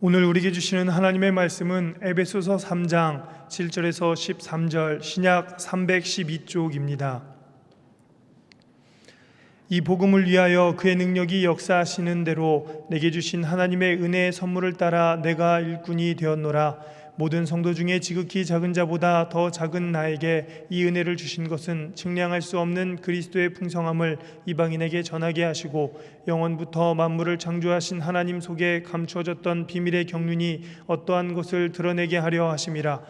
오늘 우리에게 주시는 하나님의 말씀은 에베소서 3장 7절에서 13절 신약 312쪽입니다. 이 복음을 위하여 그의 능력이 역사하시는 대로 내게 주신 하나님의 은혜의 선물을 따라 내가 일꾼이 되었노라. 모든 성도 중에 지극히 작은 자보다 더 작은 나에게 이 은혜를 주신 것은 측량할 수 없는 그리스도의 풍성함을 이방인에게 전하게 하시고 영원부터 만물을 창조하신 하나님 속에 감추어졌던 비밀의 경륜이 어떠한 것을 드러내게 하려 하심이라.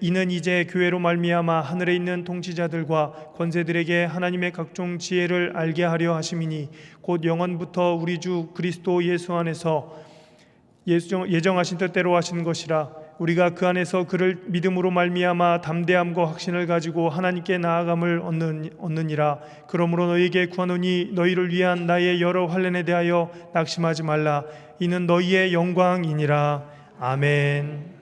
이는 이제 교회로 말미암아 하늘에 있는 통치자들과 권세들에게 하나님의 각종 지혜를 알게 하려 하심이니 곧 영원부터 우리 주 그리스도 예수 안에서 예정하신 뜻대로 하신 것이라. 우리가 그 안에서 그를 믿음으로 말미암아 담대함과 확신을 가지고 하나님께 나아감을 얻느니라. 그러므로 너희에게 구하노니 너희를 위한 나의 여러 환난에 대하여 낙심하지 말라. 이는 너희의 영광이니라. 아멘.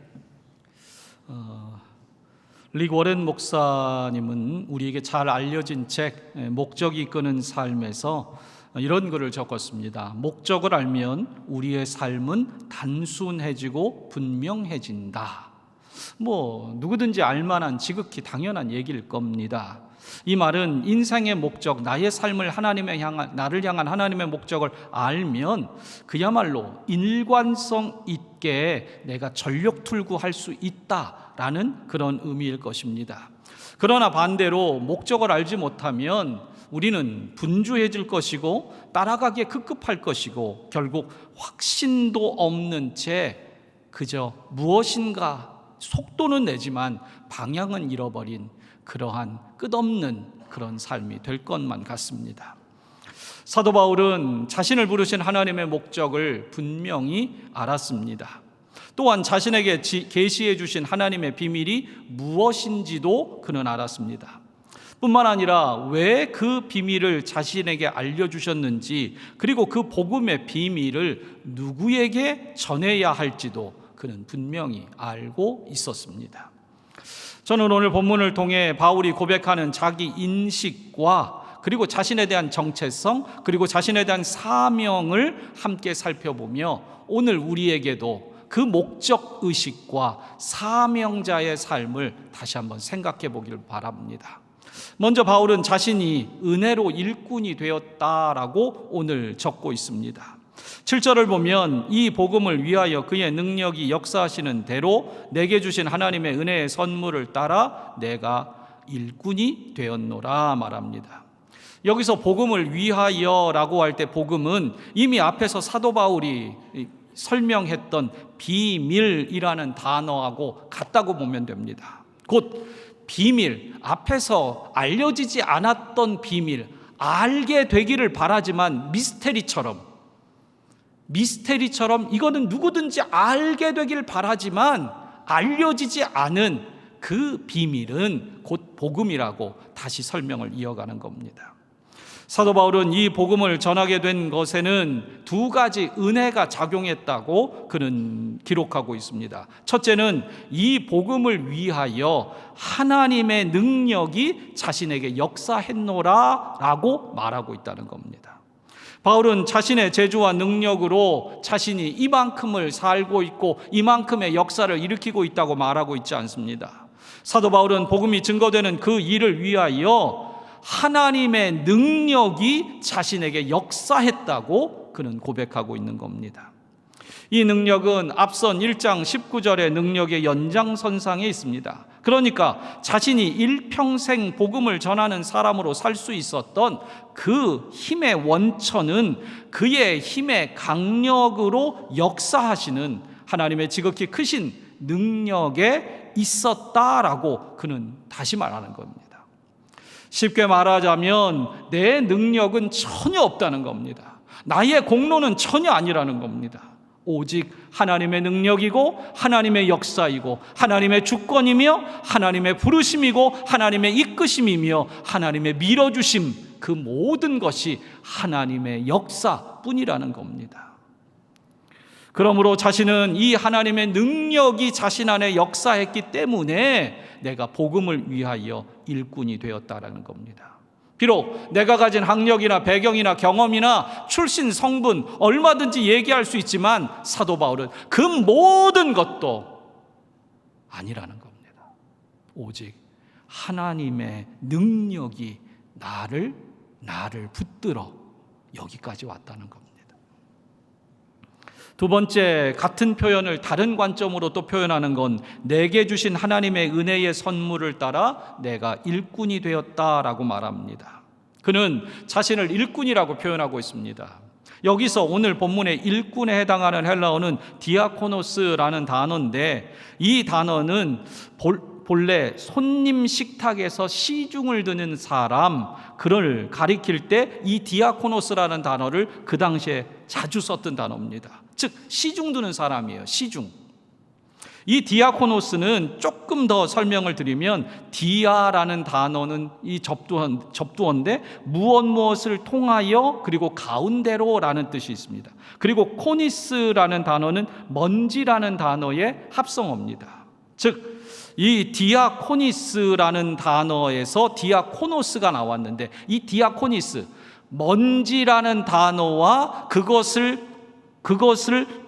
릭 워렌 목사님은 우리에게 잘 알려진 책 목적이 이끄는 삶에서 이런 글을 적었습니다. 목적을 알면 우리의 삶은 단순해지고 분명해진다. 누구든지 알만한 지극히 당연한 얘기일 겁니다. 이 말은 인생의 목적, 나의 삶을 나를 향한 하나님의 목적을 알면 그야말로 일관성 있게 내가 전력투구할 수 있다라는 그런 의미일 것입니다. 그러나 반대로 목적을 알지 못하면 우리는 분주해질 것이고 따라가기에 급급할 것이고 결국 확신도 없는 채 그저 무엇인가 속도는 내지만 방향은 잃어버린 그러한 끝없는 그런 삶이 될 것만 같습니다. 사도 바울은 자신을 부르신 하나님의 목적을 분명히 알았습니다. 또한 자신에게 계시해 주신 하나님의 비밀이 무엇인지도 그는 알았습니다. 뿐만 아니라 왜 그 비밀을 자신에게 알려주셨는지, 그리고 그 복음의 비밀을 누구에게 전해야 할지도 그는 분명히 알고 있었습니다. 저는 오늘 본문을 통해 바울이 고백하는 자기 인식과 그리고 자신에 대한 정체성, 그리고 자신에 대한 사명을 함께 살펴보며 오늘 우리에게도 그 목적 의식과 사명자의 삶을 다시 한번 생각해 보기를 바랍니다. 먼저 바울은 자신이 은혜로 일꾼이 되었다라고 오늘 적고 있습니다. 7절을 보면 이 복음을 위하여 그의 능력이 역사하시는 대로 내게 주신 하나님의 은혜의 선물을 따라 내가 일꾼이 되었노라 말합니다. 여기서 복음을 위하여라고 할 때 복음은 이미 앞에서 사도 바울이 설명했던 비밀이라는 단어하고 같다고 보면 됩니다. 곧 비밀, 앞에서 알려지지 않았던 비밀, 알게 되기를 바라지만 미스테리처럼 이거는 누구든지 알게 되기를 바라지만 알려지지 않은 그 비밀은 곧 복음이라고 다시 설명을 이어가는 겁니다. 사도 바울은 이 복음을 전하게 된 것에는 두 가지 은혜가 작용했다고 그는 기록하고 있습니다. 첫째는 이 복음을 위하여 하나님의 능력이 자신에게 역사했노라라고 말하고 있다는 겁니다. 바울은 자신의 재주와 능력으로 자신이 이만큼을 살고 있고 이만큼의 역사를 일으키고 있다고 말하고 있지 않습니다. 사도 바울은 복음이 증거되는 그 일을 위하여 하나님의 능력이 자신에게 역사했다고 그는 고백하고 있는 겁니다. 이 능력은 앞선 1장 19절의 능력의 연장선상에 있습니다. 그러니까 자신이 일평생 복음을 전하는 사람으로 살 수 있었던 그 힘의 원천은 그의 힘의 강력으로 역사하시는 하나님의 지극히 크신 능력에 있었다라고 그는 다시 말하는 겁니다. 쉽게 말하자면 내 능력은 전혀 없다는 겁니다. 나의 공로는 전혀 아니라는 겁니다. 오직 하나님의 능력이고 하나님의 역사이고 하나님의 주권이며 하나님의 부르심이고 하나님의 이끄심이며 하나님의 밀어주심, 그 모든 것이 하나님의 역사뿐이라는 겁니다. 그러므로 자신은 이 하나님의 능력이 자신 안에 역사했기 때문에 내가 복음을 위하여 일꾼이 되었다라는 겁니다. 비록 내가 가진 학력이나 배경이나 경험이나 출신 성분 얼마든지 얘기할 수 있지만 사도 바울은 그 모든 것도 아니라는 겁니다. 오직 하나님의 능력이 나를 붙들어 여기까지 왔다는 겁니다. 두 번째, 같은 표현을 다른 관점으로 또 표현하는 건 내게 주신 하나님의 은혜의 선물을 따라 내가 일꾼이 되었다라고 말합니다. 그는 자신을 일꾼이라고 표현하고 있습니다. 여기서 오늘 본문의 일꾼에 해당하는 헬라어는 디아코노스라는 단어인데, 이 단어는 본래 손님 식탁에서 시중을 드는 사람, 그를 가리킬 때 이 디아코노스라는 단어를 그 당시에 자주 썼던 단어입니다. 즉 시중 드는 사람이에요. 시중. 이 디아코노스는 조금 더 설명을 드리면, 디아라는 단어는 이 접두어인데 무엇을 통하여 그리고 가운데로라는 뜻이 있습니다. 그리고 코니스라는 단어는 먼지라는 단어의 합성어입니다. 즉 이 디아코니스라는 단어에서 디아코노스가 나왔는데, 이 디아코니스, 먼지라는 단어와 그것을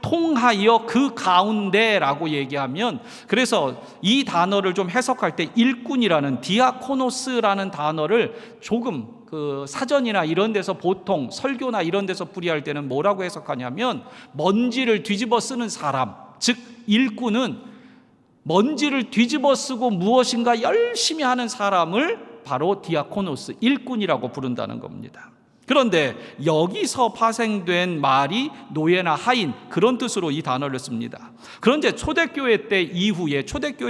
통하여 그 가운데라고 얘기하면, 그래서 이 단어를 좀 해석할 때 일꾼이라는 디아코노스라는 단어를 조금 그 사전이나 이런 데서 보통 설교나 이런 데서 풀이할 때는 뭐라고 해석하냐면, 먼지를 뒤집어 쓰는 사람, 즉 일꾼은 먼지를 뒤집어 쓰고 무엇인가 열심히 하는 사람을 바로 디아코노스, 일꾼이라고 부른다는 겁니다. 그런데 여기서 파생된 말이 노예나 하인, 그런 뜻으로 이 단어를 씁니다. 그런데 초대교회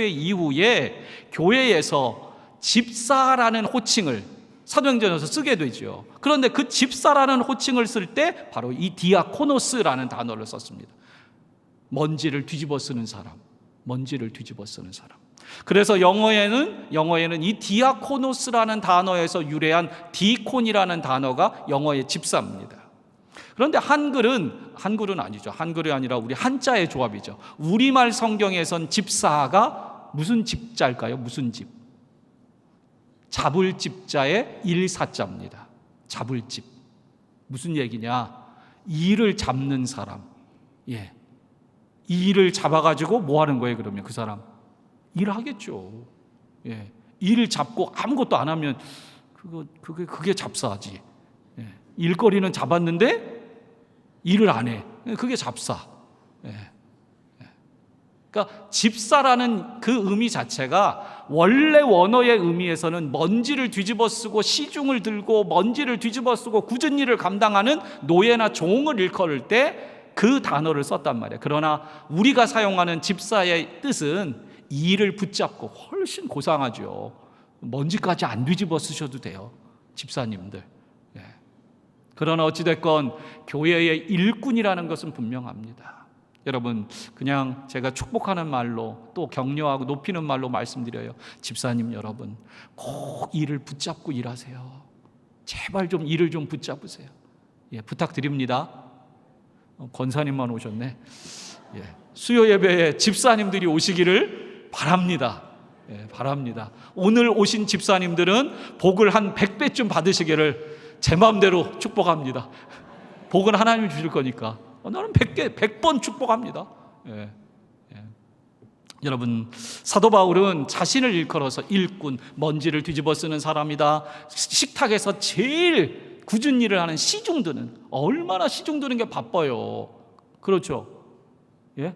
이후에 교회에서 집사라는 호칭을 사도행전에서 쓰게 되죠. 그런데 그 집사라는 호칭을 쓸 때 바로 이 디아코노스라는 단어를 썼습니다. 먼지를 뒤집어 쓰는 사람, 먼지를 뒤집어 쓰는 사람. 그래서 영어에는 이 디아코노스라는 단어에서 유래한 디콘이라는 단어가 영어의 집사입니다. 그런데 한글은 아니죠. 한글이 아니라 우리 한자의 조합이죠. 우리말 성경에선 집사가 무슨 집자일까요? 무슨 집? 잡을 집자의 일사자입니다. 잡을 집. 무슨 얘기냐? 일을 잡는 사람. 예. 일을 잡아가지고 뭐 하는 거예요, 그러면 그 사람? 일하겠죠. 예. 일을 잡고 아무것도 안 하면 그게 잡사지. 예. 일거리는 잡았는데 일을 안 해. 그게 잡사. 예. 그러니까 집사라는 그 의미 자체가 원래 원어의 의미에서는 먼지를 뒤집어 쓰고 시중을 들고 먼지를 뒤집어 쓰고 굳은 일을 감당하는 노예나 종을 일컬을 때 그 단어를 썼단 말이에요. 그러나 우리가 사용하는 집사의 뜻은 일을 붙잡고, 훨씬 고상하죠. 먼지까지 안 뒤집어 쓰셔도 돼요, 집사님들. 예. 그러나 어찌됐건 교회의 일꾼이라는 것은 분명합니다. 여러분, 그냥 제가 축복하는 말로 또 격려하고 높이는 말로 말씀드려요. 집사님 여러분, 꼭 일을 붙잡고 일하세요. 제발 좀 일을 좀 붙잡으세요. 예, 부탁드립니다. 권사님만 오셨네. 예, 수요 예배에 집사님들이 오시기를 바랍니다. 예, 바랍니다. 오늘 오신 집사님들은 복을 한 100배쯤 받으시기를 제 마음대로 축복합니다. 복은 하나님이 주실 거니까 나는 100번 축복합니다. 예, 예. 여러분, 사도 바울은 자신을 일컬어서 일꾼, 먼지를 뒤집어 쓰는 사람이다. 식탁에서 제일 굳은 일을 하는 시중드는, 얼마나 시중드는 게 바빠요. 그렇죠? 예?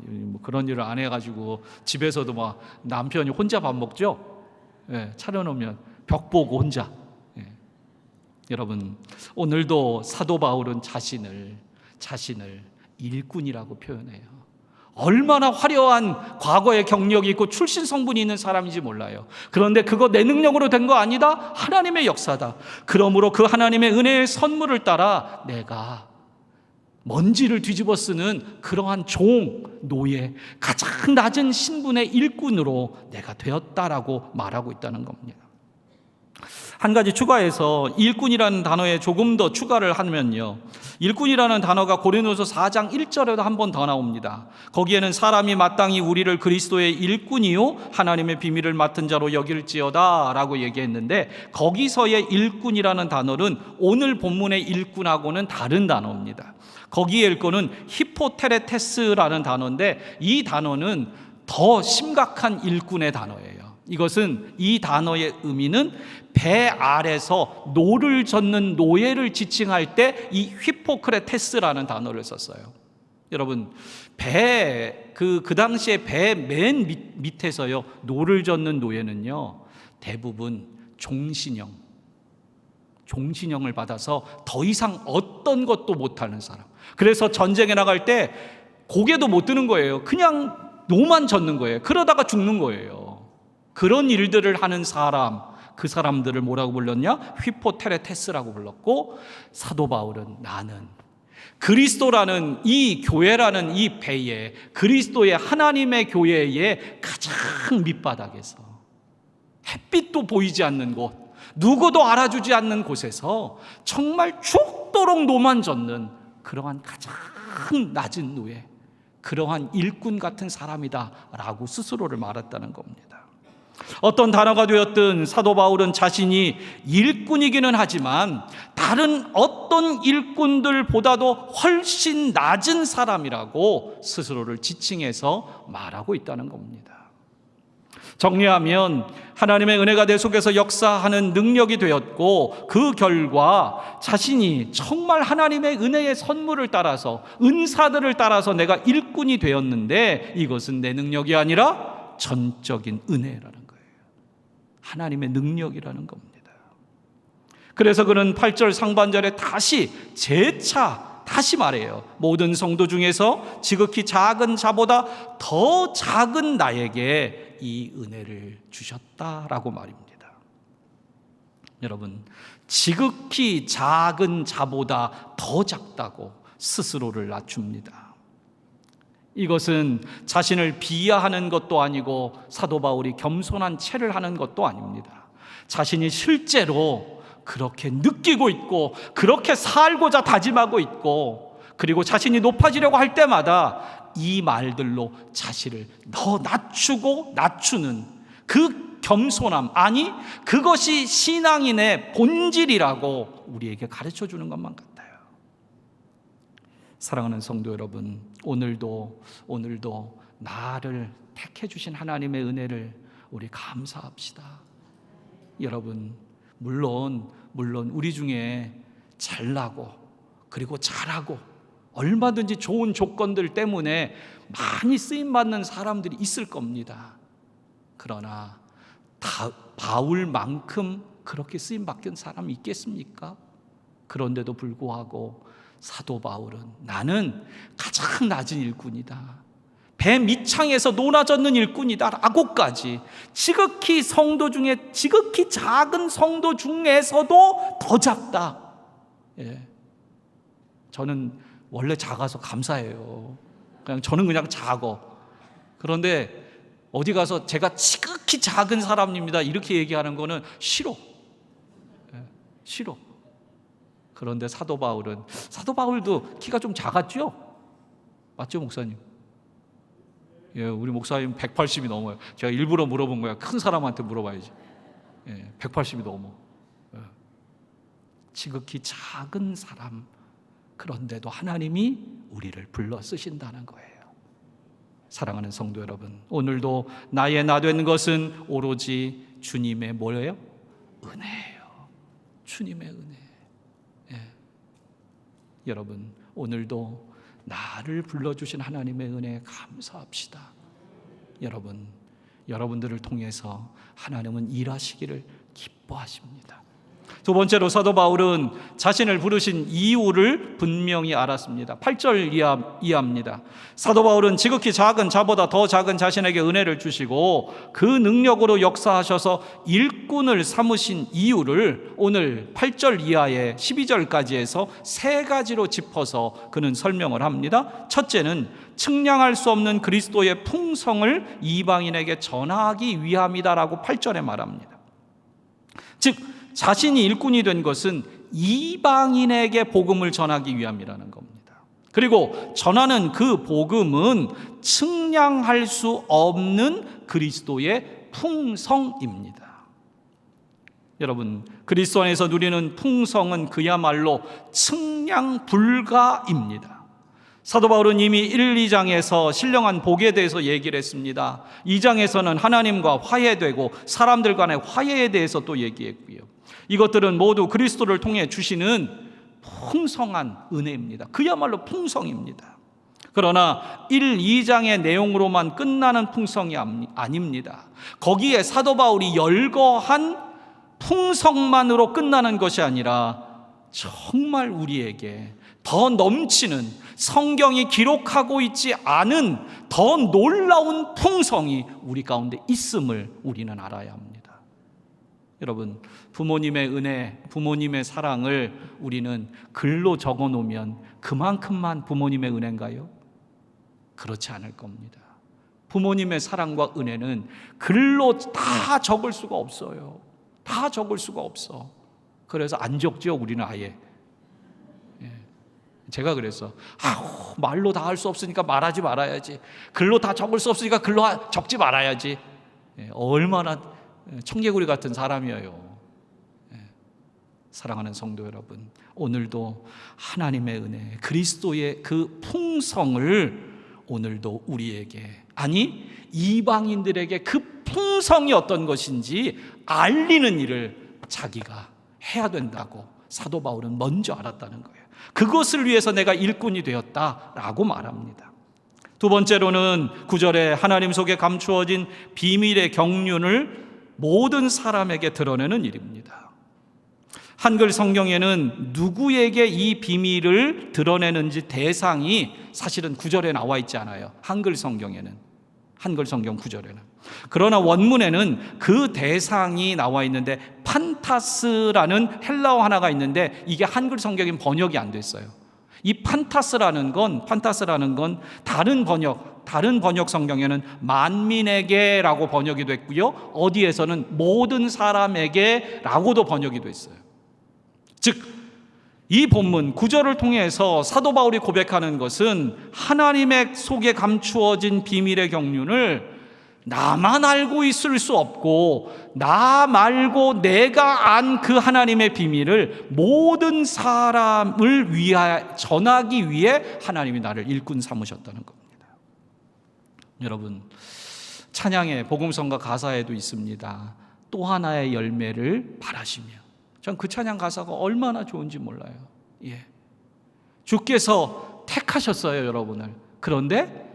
뭐 그런 일을 안 해가지고 집에서도 막 남편이 혼자 밥 먹죠? 예, 차려놓으면 벽 보고 혼자. 예. 여러분, 오늘도 사도 바울은 자신을 일꾼이라고 표현해요. 얼마나 화려한 과거의 경력이 있고 출신 성분이 있는 사람인지 몰라요. 그런데 그거 내 능력으로 된 거 아니다. 하나님의 역사다. 그러므로 그 하나님의 은혜의 선물을 따라 내가 먼지를 뒤집어 쓰는 그러한 노예, 가장 낮은 신분의 일꾼으로 내가 되었다라고 말하고 있다는 겁니다. 한 가지 추가해서 일꾼이라는 단어에 조금 더 추가를 하면요, 일꾼이라는 단어가 고린도서 4장 1절에도 한 번 더 나옵니다. 거기에는 사람이 마땅히 우리를 그리스도의 일꾼이요 하나님의 비밀을 맡은 자로 여길지어다 라고 얘기했는데, 거기서의 일꾼이라는 단어는 오늘 본문의 일꾼하고는 다른 단어입니다. 거기에 일꾼은 히포테레테스라는 단어인데, 이 단어는 더 심각한 일꾼의 단어예요. 이것은, 이 단어의 의미는 배 아래서 노를 젓는 노예를 지칭할 때 이 히포크레테스라는 단어를 썼어요. 여러분, 그 당시에 배 맨 밑에서요, 노를 젓는 노예는요, 대부분 종신형을 받아서 더 이상 어떤 것도 못하는 사람. 그래서 전쟁에 나갈 때 고개도 못 드는 거예요. 그냥 노만 젓는 거예요. 그러다가 죽는 거예요. 그런 일들을 하는 사람, 그 사람들을 뭐라고 불렀냐? 휘포테레테스라고 불렀고, 사도 바울은 나는 그리스도라는 이 교회라는 이 배에, 그리스도의 하나님의 교회의 가장 밑바닥에서, 햇빛도 보이지 않는 곳, 누구도 알아주지 않는 곳에서 정말 죽도록 노만 젓는 그러한 가장 낮은 노예, 그러한 일꾼 같은 사람이다 라고 스스로를 말했다는 겁니다. 어떤 단어가 되었든 사도 바울은 자신이 일꾼이기는 하지만 다른 어떤 일꾼들보다도 훨씬 낮은 사람이라고 스스로를 지칭해서 말하고 있다는 겁니다. 정리하면, 하나님의 은혜가 내 속에서 역사하는 능력이 되었고, 그 결과 자신이 정말 하나님의 은혜의 선물을 따라서, 은사들을 따라서 내가 일꾼이 되었는데, 이것은 내 능력이 아니라 전적인 은혜라는 거예요. 하나님의 능력이라는 겁니다. 그래서 그는 8절 상반절에 다시 말해요. 모든 성도 중에서 지극히 작은 자보다 더 작은 나에게 이 은혜를 주셨다라고 말입니다. 여러분, 지극히 작은 자보다 더 작다고 스스로를 낮춥니다. 이것은 자신을 비하하는 것도 아니고 사도 바울이 겸손한 체를 하는 것도 아닙니다. 자신이 실제로 그렇게 느끼고 있고, 그렇게 살고자 다짐하고 있고, 그리고 자신이 높아지려고 할 때마다 이 말들로 자신을 더 낮추는 그 겸손함, 아니 그것이 신앙인의 본질이라고 우리에게 가르쳐 주는 것만 같아요. 사랑하는 성도 여러분, 오늘도 나를 택해 주신 하나님의 은혜를 우리 감사합시다. 여러분, 물론 우리 중에 잘나고 그리고 잘하고 얼마든지 좋은 조건들 때문에 많이 쓰임받는 사람들이 있을 겁니다. 그러나 바울만큼 그렇게 쓰임받은 사람이 있겠습니까? 그런데도 불구하고 사도 바울은 나는 가장 낮은 일꾼이다, 배 밑창에서 노나젓는 일꾼이다 라고까지, 지극히 성도 중에 지극히 작은 성도 중에서도 더 작다. 저는 원래 작아서 감사해요. 저는 그냥 작어. 그런데 어디 가서 제가 지극히 작은 사람입니다 이렇게 얘기하는 거는 싫어. 그런데 사도 바울도 키가 좀 작았죠? 맞죠, 목사님? 우리 목사님 180이 넘어요. 제가 일부러 물어본 거야. 큰 사람한테 물어봐야지. 180이 넘어. 지극히 작은 사람, 그런데도 하나님이 우리를 불러 쓰신다는 거예요. 사랑하는 성도 여러분, 오늘도 나의 나 되는 것은 오로지 주님의 뭐예요? 은혜예요. 주님의 은혜. 여러분, 오늘도 나를 불러주신 하나님의 은혜에 감사합시다. 여러분들을 통해서 하나님은 일하시기를 기뻐하십니다. 두 번째로 사도 바울은 자신을 부르신 이유를 분명히 알았습니다. 8절 이해합니다. 사도 바울은 지극히 작은 자보다 더 작은 자신에게 은혜를 주시고 그 능력으로 역사하셔서 일꾼을 삼으신 이유를 오늘 8절 이하의 12절까지 해서 세 가지로 짚어서 그는 설명을 합니다. 첫째는 측량할 수 없는 그리스도의 풍성을 이방인에게 전하기 위함이다라고 8절에 말합니다. 즉 자신이 일꾼이 된 것은 이방인에게 복음을 전하기 위함이라는 겁니다. 그리고 전하는 그 복음은 측량할 수 없는 그리스도의 풍성입니다. 여러분, 그리스도 안에서 누리는 풍성은 그야말로 측량 불가입니다. 사도 바울은 이미 1, 2장에서 신령한 복에 대해서 얘기를 했습니다. 2장에서는 하나님과 화해되고 사람들 간의 화해에 대해서 또 얘기했고요. 이것들은 모두 그리스도를 통해 주시는 풍성한 은혜입니다. 그야말로 풍성입니다. 그러나 1, 2장의 내용으로만 끝나는 풍성이 아닙니다. 거기에 사도 바울이 열거한 풍성만으로 끝나는 것이 아니라 정말 우리에게 더 넘치는, 성경이 기록하고 있지 않은 더 놀라운 풍성이 우리 가운데 있음을 우리는 알아야 합니다. 여러분, 부모님의 은혜, 부모님의 사랑을 우리는 글로 적어 놓으면 그만큼만 부모님의 은혜인가요? 그렇지 않을 겁니다. 부모님의 사랑과 은혜는 글로 다 적을 수가 없어요. 다 적을 수가 없어. 그래서 안 적죠, 우리는 아예. 제가 그랬어. 말로 다 할 수 없으니까 말하지 말아야지. 글로 다 적을 수 없으니까 글로 적지 말아야지. 얼마나 청개구리 같은 사람이에요. 사랑하는 성도 여러분, 오늘도 하나님의 은혜, 그리스도의 그 풍성을 오늘도 우리에게, 아니 이방인들에게 그 풍성이 어떤 것인지 알리는 일을 자기가 해야 된다고 사도 바울은 먼저 알았다는 거예요. 그것을 위해서 내가 일꾼이 되었다라고 말합니다. 두 번째로는 9절에 하나님 속에 감추어진 비밀의 경륜을 모든 사람에게 드러내는 일입니다. 한글 성경에는 누구에게 이 비밀을 드러내는지 대상이 사실은 9절에 나와 있지 않아요. 한글 성경에는, 한글 성경 9절에는. 그러나 원문에는 그 대상이 나와 있는데 판타스라는 헬라어 하나가 있는데 이게 한글 성경엔 번역이 안 됐어요. 이 판타스라는 건 다른 번역 성경에는 만민에게라고 번역이 됐고요. 어디에서는 모든 사람에게라고도 번역이 됐어요. 즉 이 본문 9절을 통해서 사도 바울이 고백하는 것은 하나님의 속에 감추어진 비밀의 경륜을 나만 알고 있을 수 없고 나 말고 내가 안 그 하나님의 비밀을 모든 사람을 위하여 전하기 위해 하나님이 나를 일꾼 삼으셨다는 겁니다. 여러분, 찬양의 복음성가 가사에도 있습니다. 또 하나의 열매를 바라시며. 전 그 찬양 가사가 얼마나 좋은지 몰라요. 주께서 택하셨어요, 여러분을. 그런데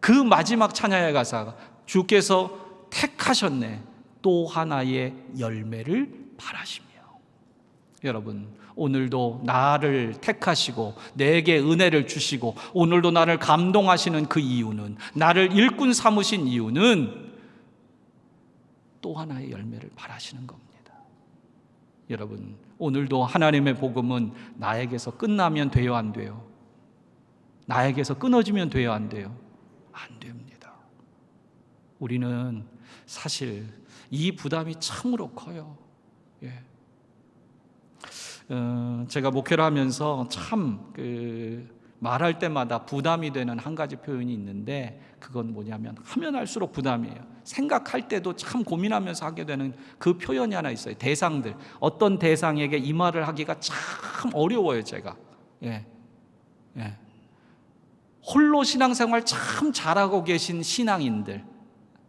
그 마지막 찬양의 가사가 주께서 택하셨네, 또 하나의 열매를 바라시며. 여러분, 오늘도 나를 택하시고 내게 은혜를 주시고 오늘도 나를 감동하시는 그 이유는, 나를 일꾼 삼으신 이유는 또 하나의 열매를 바라시는 겁니다. 여러분, 오늘도 하나님의 복음은 나에게서 끝나면 돼요, 안 돼요? 나에게서 끊어지면 돼요, 안 돼요? 안 됩니다. 우리는 사실 이 부담이 참으로 커요. 제가 목회를 하면서 참 말할 때마다 부담이 되는 한 가지 표현이 있는데, 그건 뭐냐면 하면 할수록 부담이에요. 생각할 때도 참 고민하면서 하게 되는 그 표현이 하나 있어요. 대상들, 어떤 대상에게 이 말을 하기가 참 어려워요. 제가 홀로 신앙생활 참 잘하고 계신 신앙인들,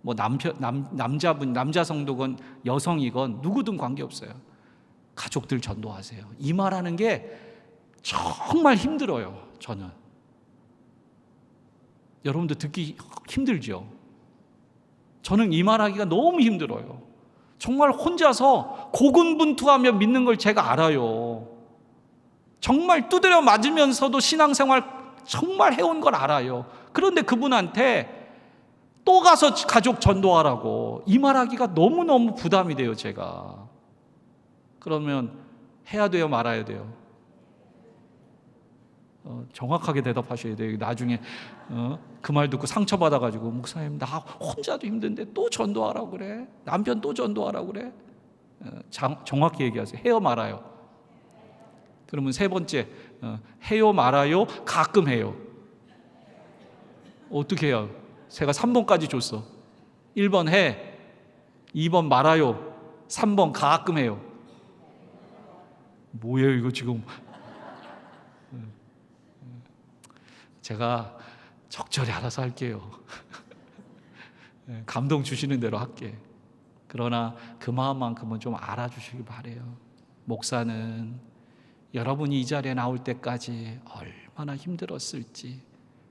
뭐 남자분, 남자 성도건 여성이건 누구든 관계없어요. 가족들 전도하세요. 이 말하는 게 정말 힘들어요. 저는. 여러분도 듣기 힘들죠? 저는 이 말하기가 너무 힘들어요. 정말 혼자서 고군분투하며 믿는 걸 제가 알아요. 정말 두드려 맞으면서도 신앙생활 정말 해온 걸 알아요. 그런데 그분한테 또 가서 가족 전도하라고 이 말하기가 너무너무 부담이 돼요, 제가. 그러면 해야 돼요, 말아야 돼요? 정확하게 대답하셔야 돼요. 나중에 그 말 듣고 상처받아가지고 목사님 나 혼자도 힘든데 또 전도하라고 그래? 남편 또 전도하라고 그래? 정확히 얘기하세요. 해요 말아요? 그러면 세 번째, 해요 말아요? 가끔 해요? 어떻게 해요? 제가 3번까지 줬어. 1번 해, 2번 말아요, 3번 가끔 해요. 뭐예요 이거 지금? 제가 적절히 알아서 할게요. 감동 주시는 대로 할게. 그러나 그 마음만큼은 좀 알아주시기 바래요. 목사는 여러분이 이 자리에 나올 때까지 얼마나 힘들었을지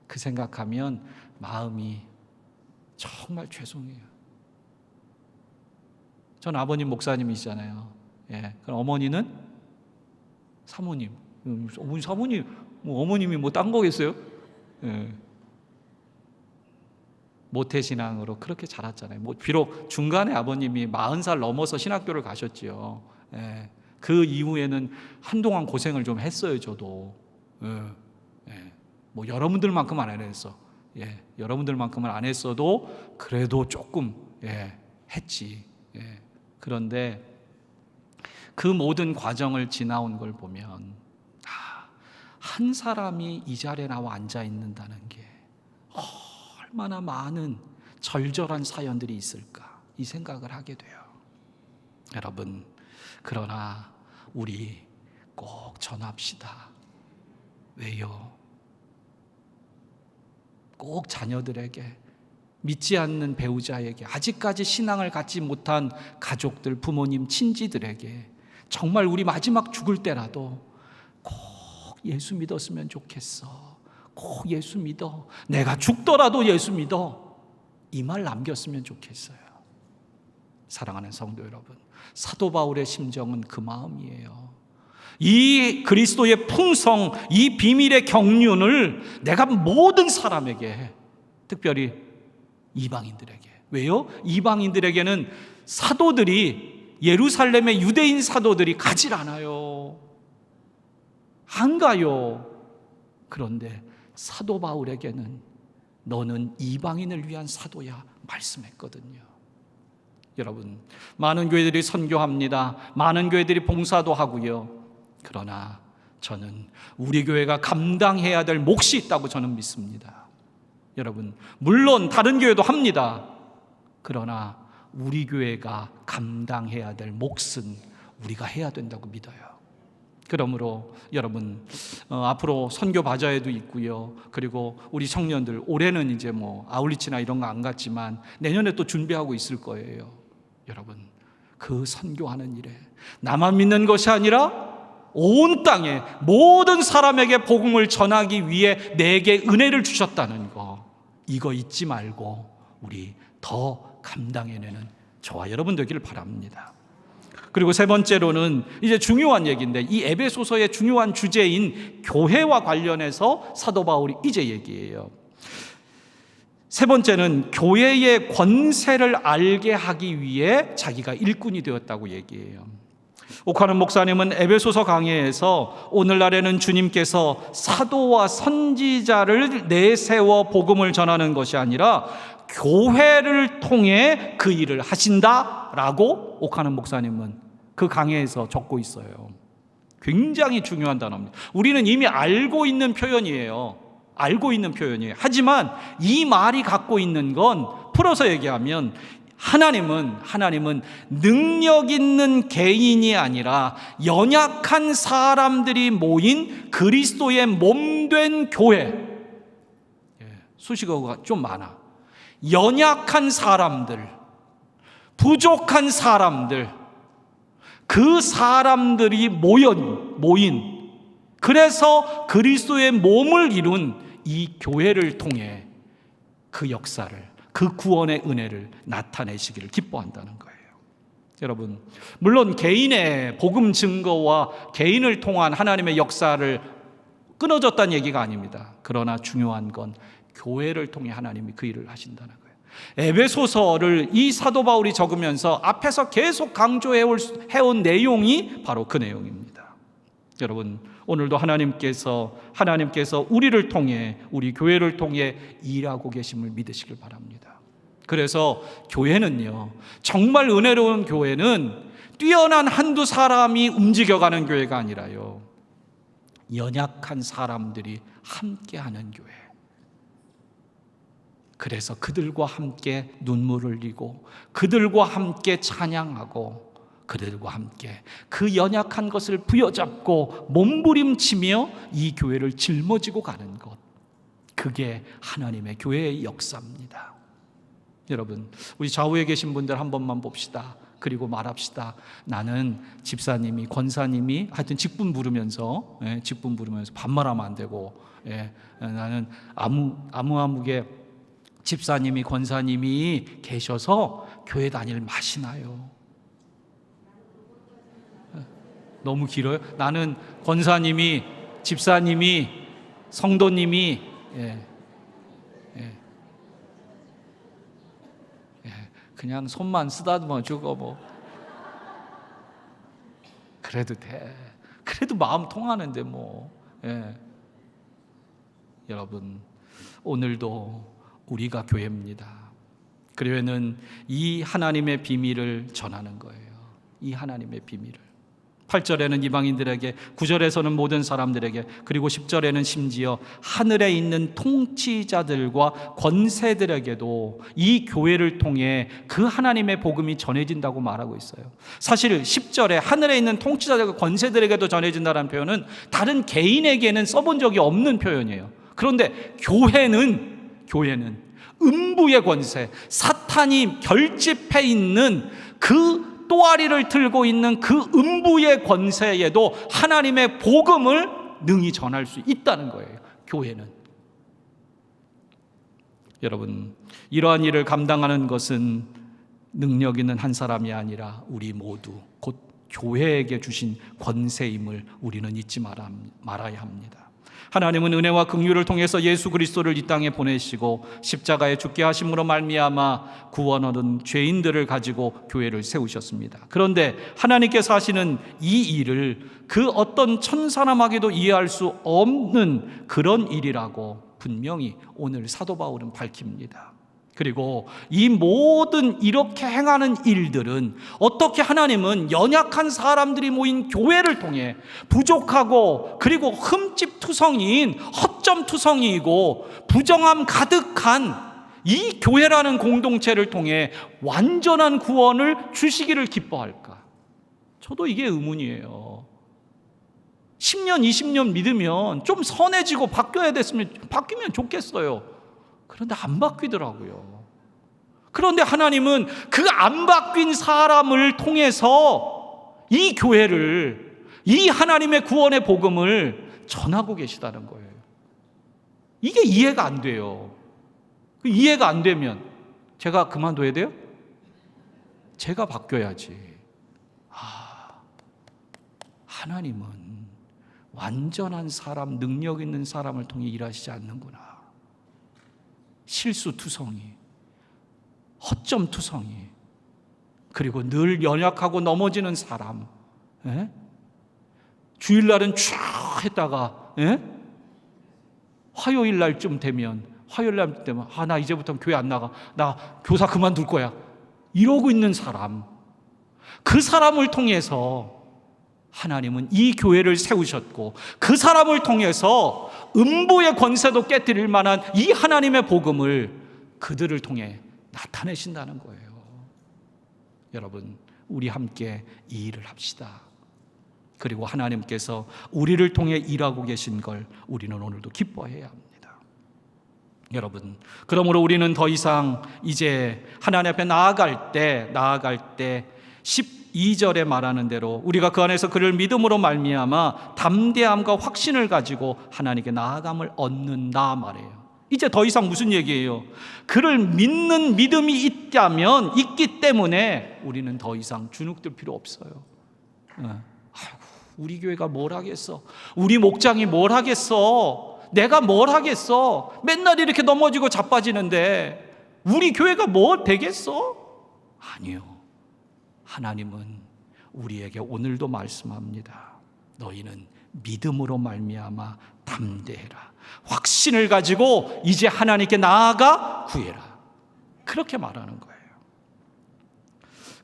그 생각하면 마음이 정말 죄송해요. 전 아버님 목사님이시잖아요. 예, 그럼 어머니는 사모님. 어머니 사모님, 뭐 어머님이 뭐 딴 거겠어요? 예. 모태신앙으로 그렇게 자랐잖아요. 뭐 비록 중간에 아버님이 40살 넘어서 신학교를 가셨지요. 예. 그 이후에는 한동안 고생을 좀 했어요, 저도. 예. 예. 뭐 여러분들만큼은 안 했어. 예. 여러분들만큼은 안 했어도 그래도 조금 했지. 예. 그런데 그 모든 과정을 지나온 걸 보면 한 사람이 이 자리에 나와 앉아 있는다는 게 얼마나 많은 절절한 사연들이 있을까 이 생각을 하게 돼요. 여러분, 그러나 우리 꼭 전합시다. 왜요? 꼭 자녀들에게, 믿지 않는 배우자에게, 아직까지 신앙을 갖지 못한 가족들, 부모님, 친지들에게 정말 우리 마지막 죽을 때라도 꼭 예수 믿었으면 좋겠어. 꼭 예수 믿어. 내가 죽더라도 예수 믿어. 이 말 남겼으면 좋겠어요. 사랑하는 성도 여러분, 사도 바울의 심정은 그 마음이에요. 이 그리스도의 풍성, 이 비밀의 경륜을 내가 모든 사람에게, 특별히 이방인들에게. 왜요? 이방인들에게는 사도들이, 예루살렘의 유대인 사도들이 가질 않아요. 안 가요. 그런데 사도 바울에게는 너는 이방인을 위한 사도야 말씀했거든요. 여러분, 많은 교회들이 선교합니다. 많은 교회들이 봉사도 하고요. 그러나 저는 우리 교회가 감당해야 될 몫이 있다고 저는 믿습니다. 여러분, 물론 다른 교회도 합니다. 그러나 우리 교회가 감당해야 될 몫은 우리가 해야 된다고 믿어요. 그러므로 여러분, 앞으로 선교 바자회도 있고요. 그리고 우리 청년들 올해는 이제 뭐 아울리치나 이런 거 안 갔지만 내년에 또 준비하고 있을 거예요. 여러분, 그 선교하는 일에 나만 믿는 것이 아니라 온 땅에 모든 사람에게 복음을 전하기 위해 내게 은혜를 주셨다는 거, 이거 잊지 말고 우리 더 감당해내는 저와 여러분 되기를 바랍니다. 그리고 세 번째로는 이제 중요한 얘기인데, 이 에베소서의 중요한 주제인 교회와 관련해서 사도 바울이 이제 얘기해요. 세 번째는 교회의 권세를 알게 하기 위해 자기가 일꾼이 되었다고 얘기해요. 옥하는 목사님은 에베소서 강해에서 오늘날에는 주님께서 사도와 선지자를 내세워 복음을 전하는 것이 아니라 교회를 통해 그 일을 하신다라고 옥하는 목사님은 그 강해에서 적고 있어요. 굉장히 중요한 단어입니다. 우리는 이미 알고 있는 표현이에요. 알고 있는 표현이에요. 하지만 이 말이 갖고 있는 건, 풀어서 얘기하면 하나님은 능력 있는 개인이 아니라 연약한 사람들이 모인 그리스도의 몸된 교회. 수식어가 좀 많아. 연약한 사람들, 부족한 사람들, 그 사람들이 모인, 그래서 그리스도의 몸을 이룬 이 교회를 통해 그 역사를, 그 구원의 은혜를 나타내시기를 기뻐한다는 거예요. 여러분, 물론 개인의 복음 증거와 개인을 통한 하나님의 역사를 끊어졌다는 얘기가 아닙니다. 그러나 중요한 건 교회를 통해 하나님이 그 일을 하신다는 거예요. 에베소서를 이 사도 바울이 적으면서 앞에서 계속 강조해온 내용이 바로 그 내용입니다. 여러분, 오늘도 하나님께서 우리를 통해, 우리 교회를 통해 일하고 계심을 믿으시길 바랍니다. 그래서 교회는요, 정말 은혜로운 교회는 뛰어난 한두 사람이 움직여가는 교회가 아니라요, 연약한 사람들이 함께하는 교회. 그래서 그들과 함께 눈물을 흘리고, 그들과 함께 찬양하고, 그들과 함께 그 연약한 것을 부여잡고 몸부림치며 이 교회를 짊어지고 가는 것, 그게 하나님의 교회의 역사입니다. 여러분, 우리 좌우에 계신 분들 한 번만 봅시다. 그리고 말합시다. 나는 집사님이, 권사님이 하여튼 직분 부르면서 반말하면 안 되고, 나는 아무개 집사님이, 권사님이 계셔서 교회 다닐 맛이 나요. 너무 길어요? 나는 권사님이, 집사님이, 성도님이, 그냥 손만 쓰다듬어 주고 뭐 그래도 돼. 그래도 마음 통하는데 뭐. 여러분, 오늘도 우리가 교회입니다. 교회는 이 하나님의 비밀을 전하는 거예요. 이 하나님의 비밀을. 8절에는 이방인들에게, 9절에서는 모든 사람들에게, 그리고 10절에는 심지어 하늘에 있는 통치자들과 권세들에게도 이 교회를 통해 그 하나님의 복음이 전해진다고 말하고 있어요. 사실 10절에 하늘에 있는 통치자들과 권세들에게도 전해진다는 표현은 다른 개인에게는 써본 적이 없는 표현이에요. 그런데 교회는 음부의 권세, 사탄이 결집해 있는 그 또아리를 들고 있는 그 음부의 권세에도 하나님의 복음을 능히 전할 수 있다는 거예요. 교회는. 여러분, 이러한 일을 감당하는 것은 능력 있는 한 사람이 아니라 우리 모두 곧 교회에게 주신 권세임을 우리는 잊지 말아야 합니다. 하나님은 은혜와 긍휼을 통해서 예수 그리스도를 이 땅에 보내시고 십자가에 죽게 하심으로 말미암아 구원 얻은 죄인들을 가지고 교회를 세우셨습니다. 그런데 하나님께서 하시는 이 일을 그 어떤 천사람에게도 이해할 수 없는 그런 일이라고 분명히 오늘 사도 바울은 밝힙니다. 그리고 이 모든 이렇게 행하는 일들은 어떻게 하나님은 연약한 사람들이 모인 교회를 통해 부족하고 그리고 흠집투성이인 허점투성이이고 부정함 가득한 이 교회라는 공동체를 통해 완전한 구원을 주시기를 기뻐할까? 저도 이게 의문이에요. 10년, 20년 믿으면 좀 선해지고 바뀌면 좋겠어요. 그런데 안 바뀌더라고요. 그런데 하나님은 그 안 바뀐 사람을 통해서 이 교회를, 이 하나님의 구원의 복음을 전하고 계시다는 거예요. 이게 이해가 안 돼요. 이해가 안 되면 제가 그만둬야 돼요? 제가 바뀌어야지. 하나님은 완전한 사람, 능력 있는 사람을 통해 일하시지 않는구나. 실수투성이, 허점투성이, 그리고 늘 연약하고 넘어지는 사람, 주일날은 쭉 했다가 화요일날쯤 되면 나 이제부터 교회 안 나가, 나 교사 그만둘 거야, 이러고 있는 사람, 그 사람을 통해서 하나님은 이 교회를 세우셨고 그 사람을 통해서 음부의 권세도 깨뜨릴 만한 이 하나님의 복음을 그들을 통해 나타내신다는 거예요. 여러분, 우리 함께 이 일을 합시다. 그리고 하나님께서 우리를 통해 일하고 계신 걸 우리는 오늘도 기뻐해야 합니다. 여러분, 그러므로 우리는 더 이상 이제 하나님 앞에 나아갈 때 12절에 말하는 대로 우리가 그 안에서 그를 믿음으로 말미암아 담대함과 확신을 가지고 하나님께 나아감을 얻는다 말이에요. 이제 더 이상 무슨 얘기예요? 그를 믿는 믿음이 있기 때문에 우리는 더 이상 주눅들 필요 없어요. 우리 교회가 뭘 하겠어? 우리 목장이 뭘 하겠어? 내가 뭘 하겠어? 맨날 이렇게 넘어지고 자빠지는데 우리 교회가 뭘 되겠어? 아니요. 하나님은 우리에게 오늘도 말씀합니다. 너희는 믿음으로 말미암아 담대해라. 확신을 가지고 이제 하나님께 나아가 구해라. 그렇게 말하는 거예요.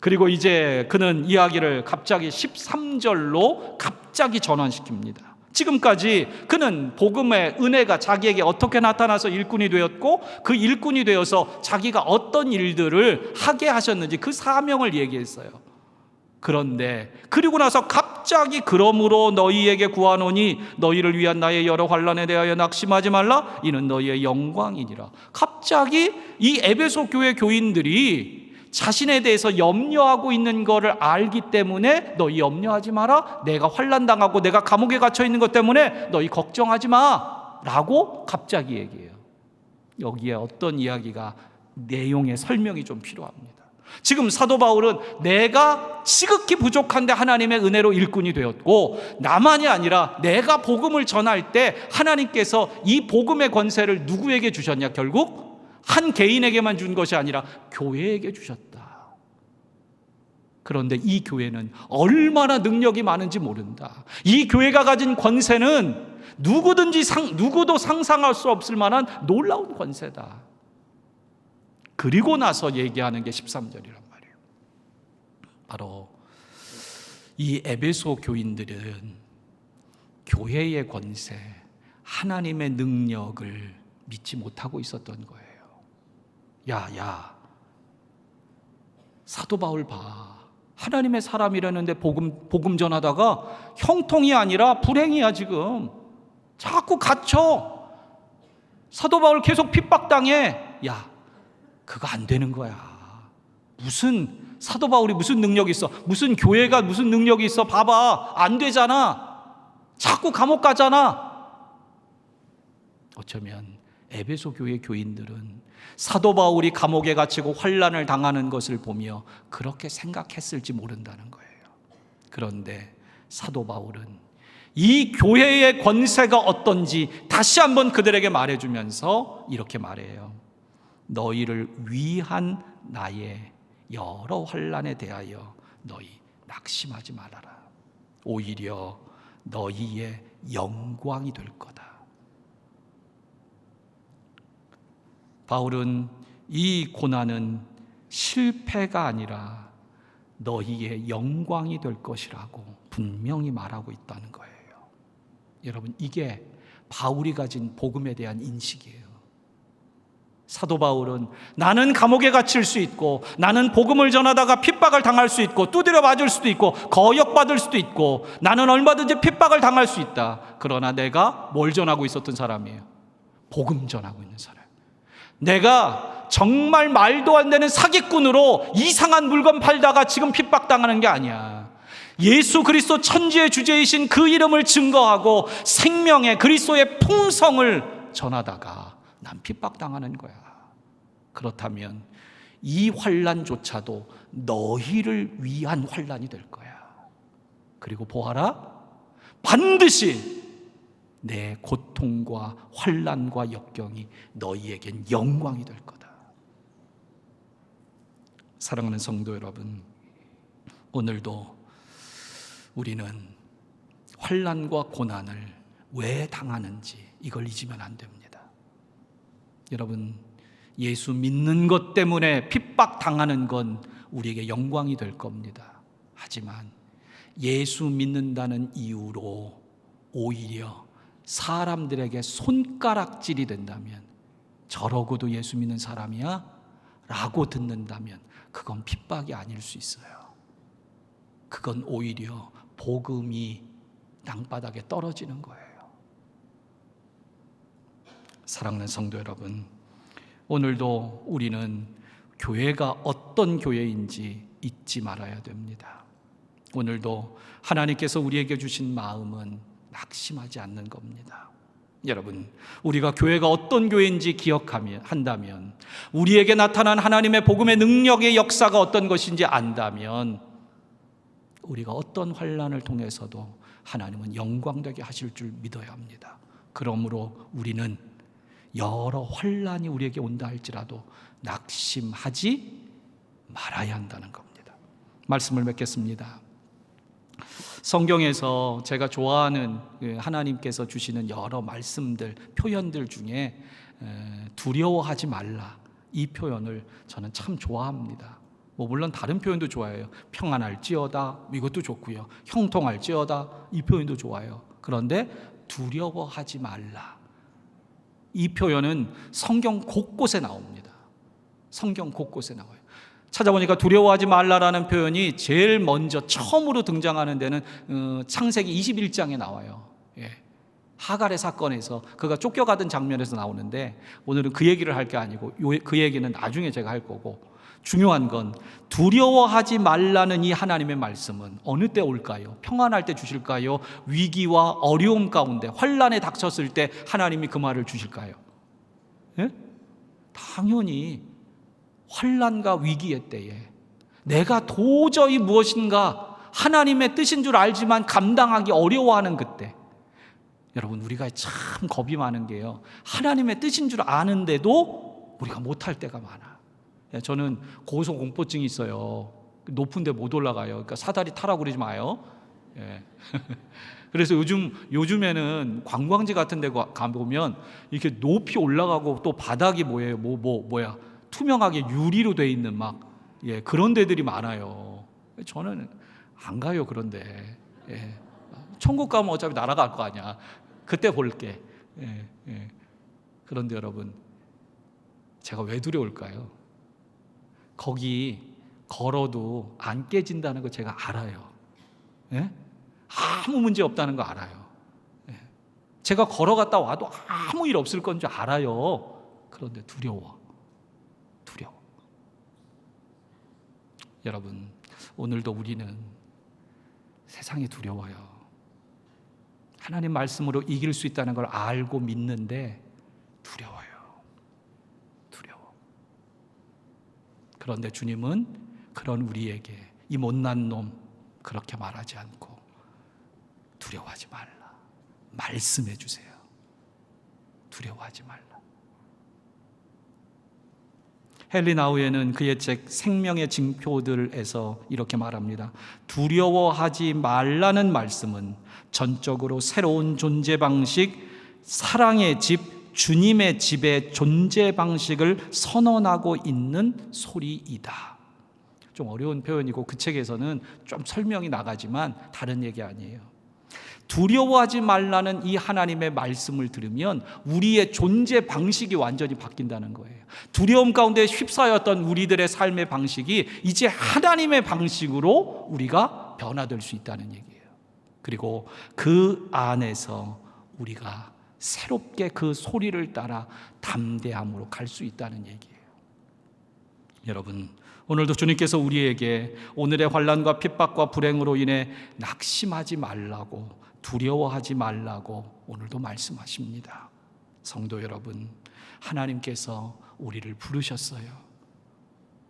그리고 이제 그는 이야기를 갑자기 13절로 갑자기 전환시킵니다. 지금까지 그는 복음의 은혜가 자기에게 어떻게 나타나서 일꾼이 되었고 그 일꾼이 되어서 자기가 어떤 일들을 하게 하셨는지 그 사명을 얘기했어요. 그런데 그리고 나서 갑자기 그러므로 너희에게 구하노니 너희를 위한 나의 여러 환난에 대하여 낙심하지 말라 이는 너희의 영광이니라. 갑자기 이 에베소 교회 교인들이 자신에 대해서 염려하고 있는 것을 알기 때문에 너희 염려하지 마라, 내가 환난 당하고 내가 감옥에 갇혀 있는 것 때문에 너희 걱정하지 마 라고 갑자기 얘기해요. 여기에 어떤 이야기가, 내용의 설명이 좀 필요합니다. 지금 사도 바울은 내가 지극히 부족한데 하나님의 은혜로 일꾼이 되었고, 나만이 아니라 내가 복음을 전할 때 하나님께서 이 복음의 권세를 누구에게 주셨냐? 결국 한 개인에게만 준 것이 아니라 교회에게 주셨다. 그런데 이 교회는 얼마나 능력이 많은지 모른다. 이 교회가 가진 권세는 누구도 상상할 수 없을 만한 놀라운 권세다. 그리고 나서 얘기하는 게 13절이란 말이에요. 바로 이 에베소 교인들은 교회의 권세, 하나님의 능력을 믿지 못하고 있었던 거예요. 야, 사도 바울 봐. 하나님의 사람이라는데 복음 전하다가 형통이 아니라 불행이야. 지금 자꾸 갇혀. 사도 바울 계속 핍박당해. 야, 그거 안 되는 거야. 무슨 사도 바울이 무슨 능력이 있어? 무슨 교회가 무슨 능력이 있어? 봐봐, 안 되잖아. 자꾸 감옥 가잖아. 어쩌면 에베소 교회 교인들은 사도 바울이 감옥에 갇히고 환난을 당하는 것을 보며 그렇게 생각했을지 모른다는 거예요. 그런데 사도 바울은 이 교회의 권세가 어떤지 다시 한번 그들에게 말해주면서 이렇게 말해요. 너희를 위한 나의 여러 환난에 대하여 너희 낙심하지 말아라. 오히려 너희의 영광이 될 거다. 바울은 이 고난은 실패가 아니라 너희의 영광이 될 것이라고 분명히 말하고 있다는 거예요. 여러분, 이게 바울이 가진 복음에 대한 인식이에요. 사도 바울은 나는 감옥에 갇힐 수 있고, 나는 복음을 전하다가 핍박을 당할 수 있고, 두드려 맞을 수도 있고, 거역받을 수도 있고, 나는 얼마든지 핍박을 당할 수 있다. 그러나 내가 뭘 전하고 있었던 사람이에요? 복음 전하고 있는 사람. 내가 정말 말도 안 되는 사기꾼으로 이상한 물건 팔다가 지금 핍박당하는 게 아니야. 예수 그리스도 천지의 주제이신 그 이름을 증거하고 생명의 그리스도의 풍성을 전하다가 난 핍박당하는 거야. 그렇다면 이 환난조차도 너희를 위한 환난이 될 거야. 그리고 보아라, 반드시 내 고통과 환난과 역경이 너희에겐 영광이 될 거다. 사랑하는 성도 여러분, 오늘도 우리는 환난과 고난을 왜 당하는지 이걸 잊으면 안 됩니다. 여러분, 예수 믿는 것 때문에 핍박당하는 건 우리에게 영광이 될 겁니다. 하지만 예수 믿는다는 이유로 오히려 사람들에게 손가락질이 된다면, 저러고도 예수 믿는 사람이야? 라고 듣는다면 그건 핍박이 아닐 수 있어요. 그건 오히려 복음이 땅바닥에 떨어지는 거예요. 사랑하는 성도 여러분, 오늘도 우리는 교회가 어떤 교회인지 잊지 말아야 됩니다. 오늘도 하나님께서 우리에게 주신 마음은 낙심하지 않는 겁니다. 여러분, 우리가 교회가 어떤 교회인지 한다면, 우리에게 나타난 하나님의 복음의 능력의 역사가 어떤 것인지 안다면, 우리가 어떤 환난을 통해서도 하나님은 영광되게 하실 줄 믿어야 합니다. 그러므로 우리는 여러 환난이 우리에게 온다 할지라도 낙심하지 말아야 한다는 겁니다. 말씀을 맺겠습니다. 성경에서 제가 좋아하는 하나님께서 주시는 여러 말씀들, 표현들 중에 두려워하지 말라, 이 표현을 저는 참 좋아합니다. 뭐 물론 다른 표현도 좋아요. 평안할지어다 이것도 좋고요. 형통할지어다 이 표현도 좋아요. 그런데 두려워하지 말라, 이 표현은 성경 곳곳에 나옵니다. 성경 곳곳에 나와요. 찾아보니까 두려워하지 말라라는 표현이 제일 먼저 처음으로 등장하는 데는 창세기 21장에 나와요. 하갈의 사건에서 그가 쫓겨가던 장면에서 나오는데, 오늘은 그 얘기를 할 게 아니고 그 얘기는 나중에 제가 할 거고, 중요한 건 두려워하지 말라는 이 하나님의 말씀은 어느 때 올까요? 평안할 때 주실까요? 위기와 어려움 가운데 환난에 닥쳤을 때 하나님이 그 말을 주실까요? 당연히 환난과 위기의 때에, 내가 도저히 무엇인가 하나님의 뜻인 줄 알지만 감당하기 어려워하는 그때. 여러분, 우리가 참 겁이 많은 게요, 하나님의 뜻인 줄 아는데도 우리가 못할 때가 많아. 저는 고소공포증이 있어요. 높은 데 못 올라가요. 그러니까 사다리 타라고 그러지 마요. 그래서 요즘에는 관광지 같은 데 가보면 이렇게 높이 올라가고, 또 바닥이 뭐야 투명하게 유리로 돼 있는 그런 데들이 많아요. 저는 안 가요, 그런데. 천국 가면 어차피 날아갈 거 아니야. 그때 볼게. 그런데 여러분, 제가 왜 두려울까요? 거기 걸어도 안 깨진다는 거 제가 알아요. 아무 문제 없다는 거 알아요. 제가 걸어갔다 와도 아무 일 없을 건 줄 알아요. 그런데 두려워. 여러분, 오늘도 우리는 세상이 두려워요. 하나님 말씀으로 이길 수 있다는 걸 알고 믿는데 두려워요. 그런데 주님은 그런 우리에게, 이 못난 놈 그렇게 말하지 않고 두려워하지 말라, 말씀해 주세요. 두려워하지 말라. 헨리 나우에는 그의 책 생명의 징표들에서 이렇게 말합니다. 두려워하지 말라는 말씀은 전적으로 새로운 존재 방식, 사랑의 집, 주님의 집의 존재 방식을 선언하고 있는 소리이다. 좀 어려운 표현이고 그 책에서는 좀 설명이 나가지만 다른 얘기 아니에요. 두려워하지 말라는 이 하나님의 말씀을 들으면 우리의 존재 방식이 완전히 바뀐다는 거예요. 두려움 가운데 휩싸였던 우리들의 삶의 방식이 이제 하나님의 방식으로 우리가 변화될 수 있다는 얘기예요. 그리고 그 안에서 우리가 새롭게 그 소리를 따라 담대함으로 갈 수 있다는 얘기예요. 여러분, 오늘도 주님께서 우리에게 오늘의 환난과 핍박과 불행으로 인해 낙심하지 말라고, 두려워하지 말라고 오늘도 말씀하십니다. 성도 여러분, 하나님께서 우리를 부르셨어요.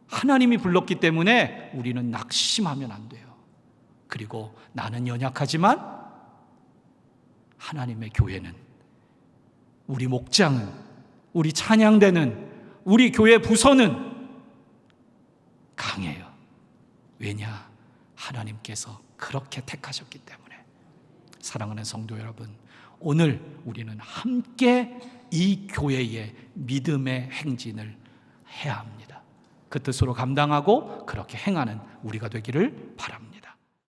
하나님이 불렀기 때문에 우리는 낙심하면 안 돼요. 그리고 나는 연약하지만 하나님의 교회는, 우리 목장은, 우리 찬양대는, 우리 교회 부서는 강해요. 왜냐? 하나님께서 그렇게 택하셨기 때문에. 사랑하는 성도 여러분, 오늘 우리는 함께 이 교회의 믿음의 행진을 해야 합니다. 그 뜻으로 감당하고 그렇게 행하는 우리가 되기를 바랍니다.